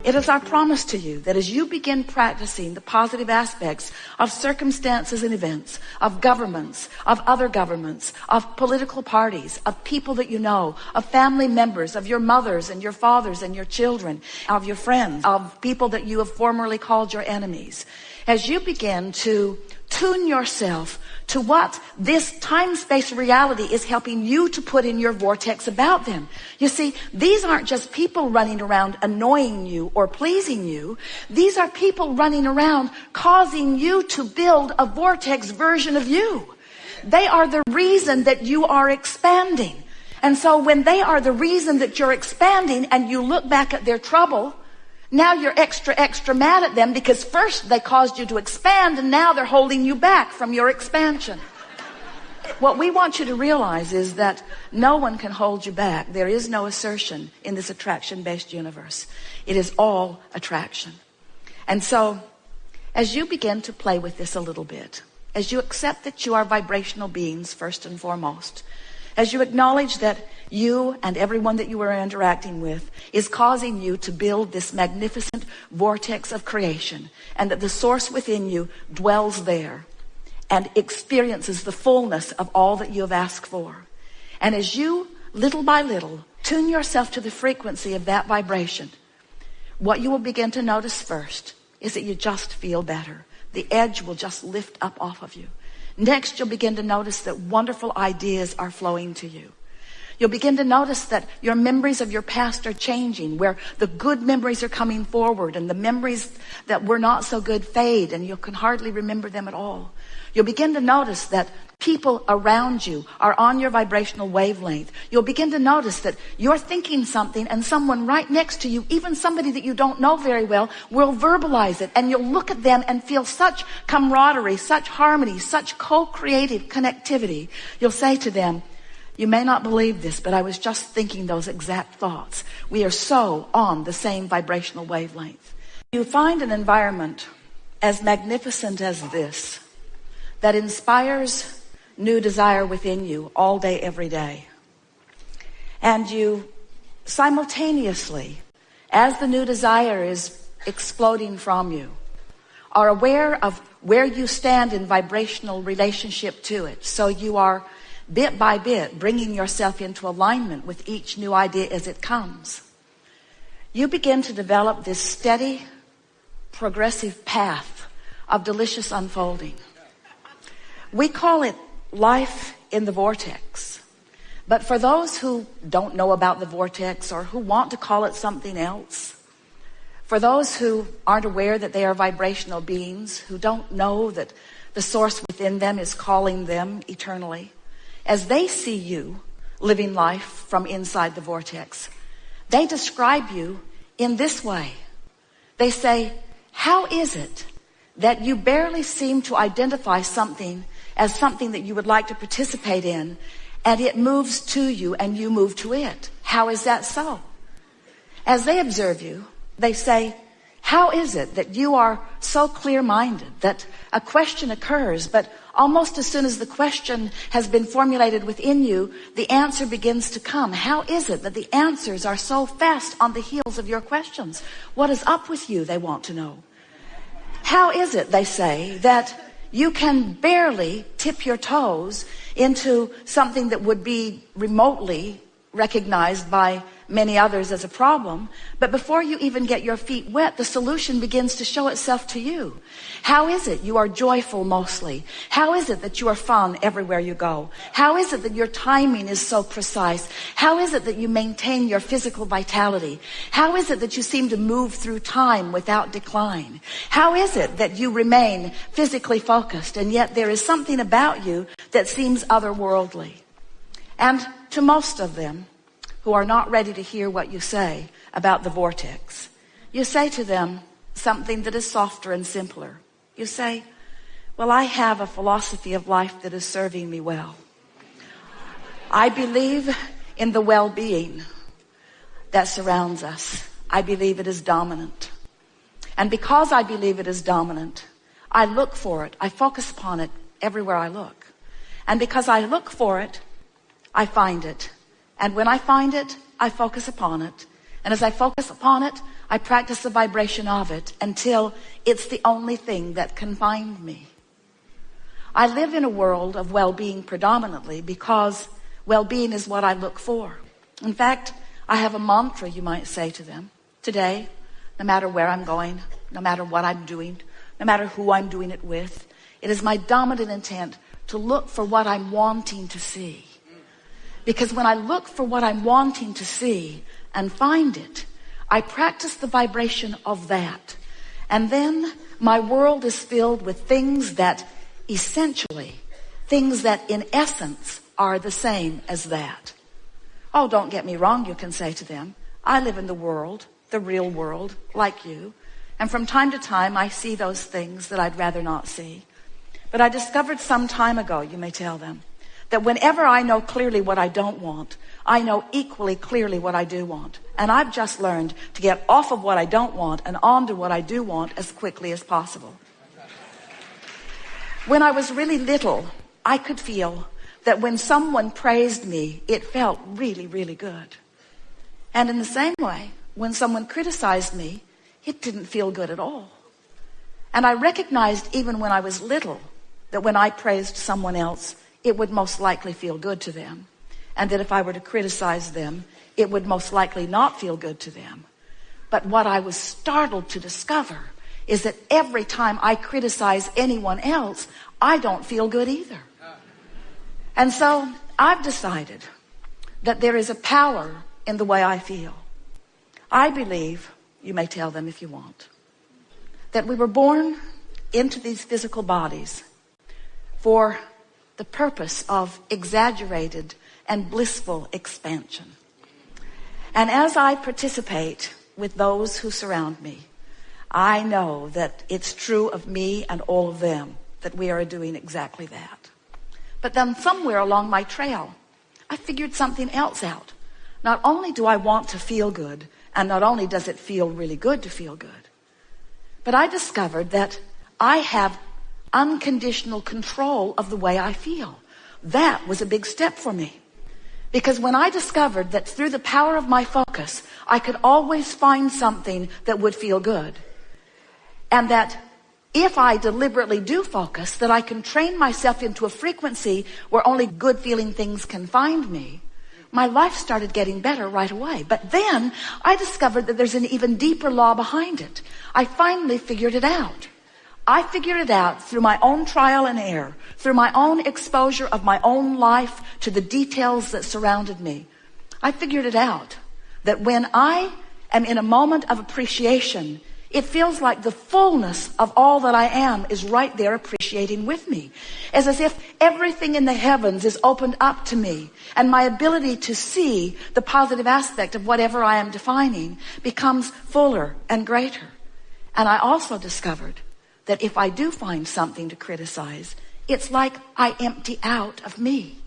It is our promise to you that as you begin practicing the positive aspects of circumstances and events, of governments, of other governments, of political parties, of people that you know, of family members, of your mothers and your fathers and your children, of your friends, of people that you have formerly called your enemies, as you begin to tune yourself to what this time-space reality is helping you to put in your vortex about them. You see, these aren't just people running around annoying you or pleasing you. These are people running around causing you to build a vortex version of you. They are the reason that you are expanding. And so when they are the reason that you're expanding and you look back at their trouble, now you're extra mad at them because first they caused you to expand and now they're holding you back from your expansion. What we want you to realize is that no one can hold you back. There is no assertion in this attraction-based universe. It is all attraction. And so as you begin to play with this a little bit, as you accept that you are vibrational beings first and foremost, as you acknowledge that you and everyone that you are interacting with is causing you to build this magnificent vortex of creation, and that the source within you dwells there and experiences the fullness of all that you have asked for. And as you, little by little, tune yourself to the frequency of that vibration, what you will begin to notice first is that you just feel better. The edge will just lift up off of you. Next, you'll begin to notice that wonderful ideas are flowing to you. You'll begin to notice that your memories of your past are changing, where the good memories are coming forward and the memories that were not so good fade and you can hardly remember them at all. You'll begin to notice that people around you are on your vibrational wavelength. You'll begin to notice that you're thinking something and someone right next to you, even somebody that you don't know very well, will verbalize it, and you'll look at them and feel such camaraderie, such harmony, such co-creative connectivity. You'll say to them, "You may not believe this, but I was just thinking those exact thoughts." We are so on the same vibrational wavelength. You find an environment as magnificent as this that inspires new desire within you all day, every day. And you simultaneously, as the new desire is exploding from you, are aware of where you stand in vibrational relationship to it. So you are bit by bit bringing yourself into alignment with each new idea as it comes. You begin to develop this steady, progressive path of delicious unfolding. We call it life in the vortex. But for those who don't know about the vortex or who want to call it something else, for those who aren't aware that they are vibrational beings, who don't know that the source within them is calling them eternally, as they see you living life from inside the vortex, they describe you in this way. They say, "How is it that you barely seem to identify something as something that you would like to participate in, and it moves to you and you move to it? How is that so?" As they observe you, they say, "How is it that you are so clear-minded that a question occurs, but almost as soon as the question has been formulated within you, the answer begins to come? How is it that the answers are so fast on the heels of your questions? What is up with you?" they want to know. "How is it," they say, "that you can barely tip your toes into something that would be remotely recognized by many others as a problem, but before you even get your feet wet, the solution begins to show itself to you? How is it you are joyful mostly? How is it that you are fun everywhere you go? How is it that your timing is so precise? How is it that you maintain your physical vitality? How is it that you seem to move through time without decline? How is it that you remain physically focused, and yet there is something about you that seems otherworldly?" And to most of them who are not ready to hear what you say about the vortex, you say to them something that is softer and simpler. You say, "Well, I have a philosophy of life that is serving me well. I believe in the well-being that surrounds us. I believe it is dominant. And because I believe it is dominant, I look for it. I focus upon it everywhere I look. And because I look for it, I find it. And when I find it, I focus upon it. And as I focus upon it, I practice the vibration of it until it's the only thing that can find me. I live in a world of well-being predominantly because well-being is what I look for. In fact, I have a mantra, you might say to them. Today, no matter where I'm going, no matter what I'm doing, no matter who I'm doing it with, it is my dominant intent to look for what I'm wanting to see. Because when I look for what I'm wanting to see and find it, I practice the vibration of that. And then my world is filled with things that essentially, things that in essence are the same as that. Oh, don't get me wrong, you can say to them. I live in the world, the real world, like you. And from time to time, I see those things that I'd rather not see. But I discovered some time ago, you may tell them, that whenever I know clearly what I don't want, I know equally clearly what I do want. And I've just learned to get off of what I don't want and onto what I do want as quickly as possible. When I was really little, I could feel that when someone praised me, it felt really, really good. And in the same way, when someone criticized me, it didn't feel good at all. And I recognized even when I was little that when I praised someone else, it would most likely feel good to them. And that if I were to criticize them, it would most likely not feel good to them. But what I was startled to discover is that every time I criticize anyone else, I don't feel good either. And so I've decided that there is a power in the way I feel. I believe, you may tell them if you want, that we were born into these physical bodies for the purpose of exaggerated and blissful expansion. And as I participate with those who surround me, I know that it's true of me and all of them that we are doing exactly that. But then somewhere along my trail, I figured something else out. Not only do I want to feel good, and not only does it feel really good to feel good, but I discovered that I have unconditional control of the way I feel. That was a big step for me. Because when I discovered that through the power of my focus, I could always find something that would feel good. And that if I deliberately do focus, that I can train myself into a frequency where only good feeling things can find me. My life started getting better right away. But then I discovered that there's an even deeper law behind it. I finally figured it out. I figured it out through my own trial and error, through my own exposure of my own life to the details that surrounded me. I figured it out that when I am in a moment of appreciation, it feels like the fullness of all that I am is right there appreciating with me. It's as if everything in the heavens is opened up to me, and my ability to see the positive aspect of whatever I am defining becomes fuller and greater. And I also discovered that if I do find something to criticize, it's like I empty out of me.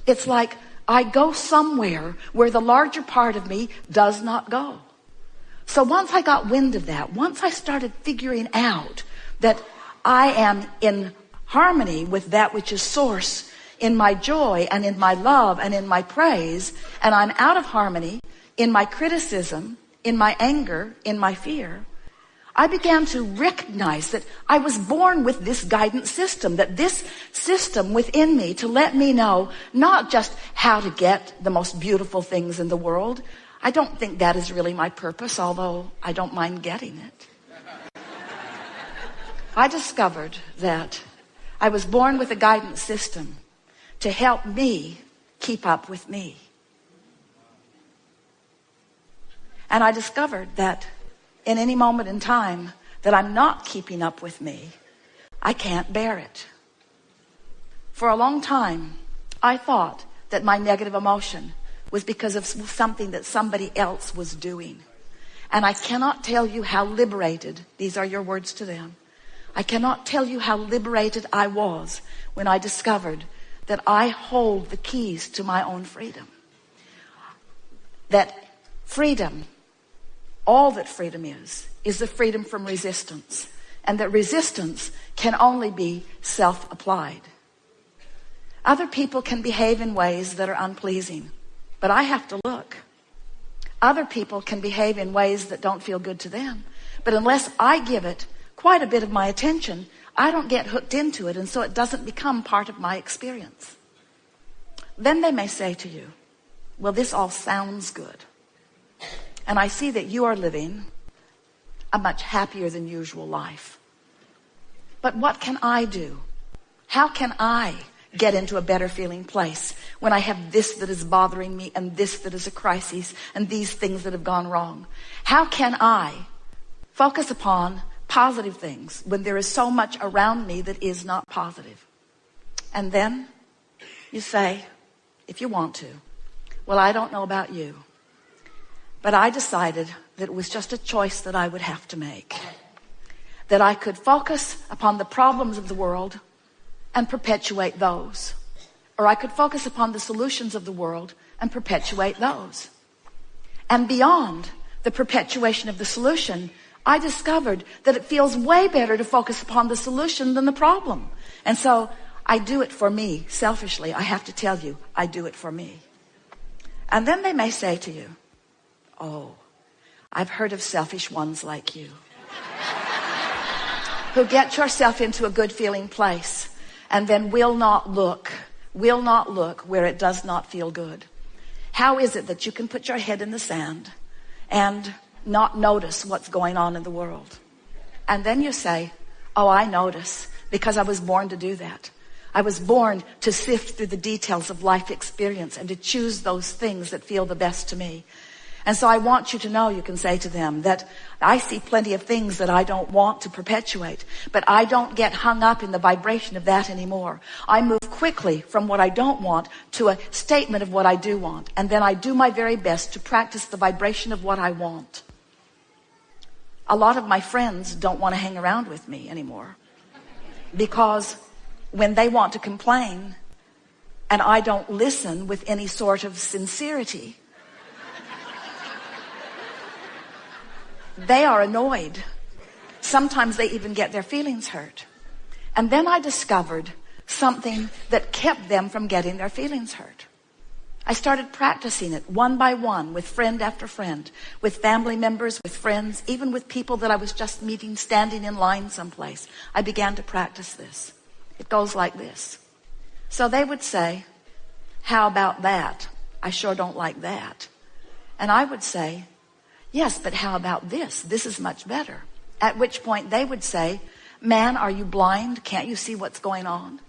It's like I go somewhere where the larger part of me does not go. So once I got wind of that, once I started figuring out that I am in harmony with that which is source in my joy and in my love and in my praise, and I'm out of harmony in my criticism, in my anger, in my fear, I began to recognize that I was born with this guidance system, that this system within me to let me know not just how to get the most beautiful things in the world. I don't think that is really my purpose, although I don't mind getting it. I discovered that I was born with a guidance system to help me keep up with me. And I discovered that in any moment in time that I'm not keeping up with me, I can't bear it. For a long time, I thought that my negative emotion was because of something that somebody else was doing. And I cannot tell you how liberated, these are your words to them, I cannot tell you how liberated I was when I discovered that I hold the keys to my own freedom. That freedom, all that freedom is the freedom from resistance. And that resistance can only be self-applied. Other people can behave in ways that are unpleasing, but I have to look. Other people can behave in ways that don't feel good to them. But unless I give it quite a bit of my attention, I don't get hooked into it, and so it doesn't become part of my experience. Then they may say to you, well, this all sounds good. And I see that you are living a much happier than usual life. But what can I do? How can I get into a better feeling place when I have this that is bothering me and this that is a crisis and these things that have gone wrong? How can I focus upon positive things when there is so much around me that is not positive? And then you say, if you want to, well, I don't know about you, but I decided that it was just a choice that I would have to make. That I could focus upon the problems of the world and perpetuate those. Or I could focus upon the solutions of the world and perpetuate those. And beyond the perpetuation of the solution, I discovered that it feels way better to focus upon the solution than the problem. And so I do it for me, selfishly. I have to tell you, I do it for me. And then they may say to you, oh, I've heard of selfish ones like you who get yourself into a good feeling place and then will not look where it does not feel good. How is it that you can put your head in the sand and not notice what's going on in the world? And then you say, oh, I notice, because I was born to do that. I was born to sift through the details of life experience and to choose those things that feel the best to me. And so I want you to know, you can say to them, that I see plenty of things that I don't want to perpetuate, but I don't get hung up in the vibration of that anymore. I move quickly from what I don't want to a statement of what I do want. And then I do my very best to practice the vibration of what I want. A lot of my friends don't want to hang around with me anymore, because when they want to complain and I don't listen with any sort of sincerity, they are annoyed. Sometimes they even get their feelings hurt. And then I discovered something that kept them from getting their feelings hurt. I started practicing it one by one with friend after friend, with family members, with friends, even with people that I was just meeting standing in line someplace. I began to practice this. It goes like this. So they would say, how about that? I sure don't like that. And I would say, yes, but how about this? This is much better. At which point they would say, man, are you blind? Can't you see what's going on?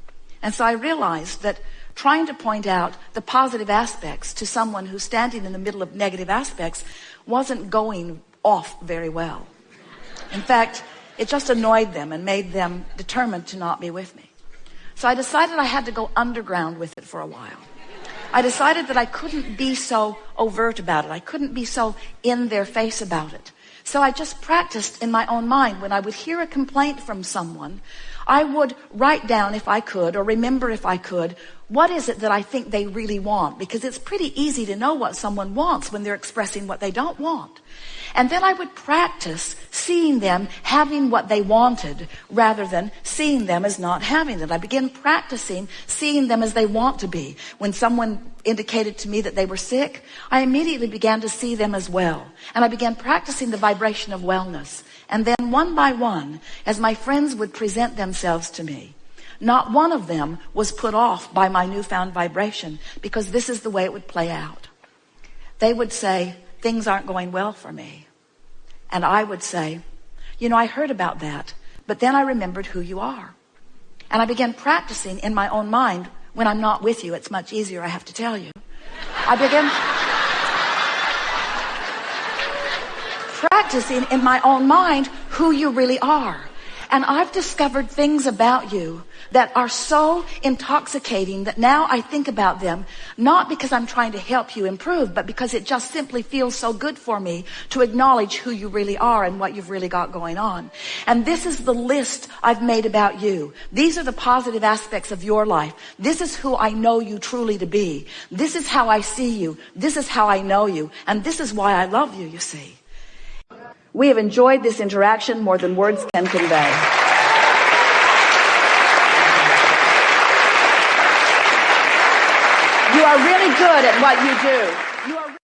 And so I realized that trying to point out the positive aspects to someone who's standing in the middle of negative aspects wasn't going off very well. In fact, it just annoyed them and made them determined to not be with me. So I decided I had to go underground with it for a while. I decided that I couldn't be so overt about it. I couldn't be so in their face about it. So I just practiced in my own mind. When I would hear a complaint from someone, I would write down, if I could, or remember if I could, what is it that I think they really want? Because it's pretty easy to know what someone wants when they're expressing what they don't want. And then I would practice seeing them having what they wanted rather than seeing them as not having it. I began practicing seeing them as they want to be. When someone indicated to me that they were sick, I immediately began to see them as well. And I began practicing the vibration of wellness. And then one by one, as my friends would present themselves to me, not one of them was put off by my newfound vibration, because this is the way it would play out. They would say, things aren't going well for me. And I would say, you know, I heard about that, but then I remembered who you are. And I began practicing in my own mind. When I'm not with you, it's much easier, I have to tell you. I began practicing in my own mind who you really are. And I've discovered things about you that are so intoxicating that now I think about them, not because I'm trying to help you improve, but because it just simply feels so good for me to acknowledge who you really are and what you've really got going on. And this is the list I've made about you. These are the positive aspects of your life. This is who I know you truly to be. This is how I see you. This is how I know you. And this is why I love you, you see. We have enjoyed this interaction more than words can convey. You are really good at what you do. You are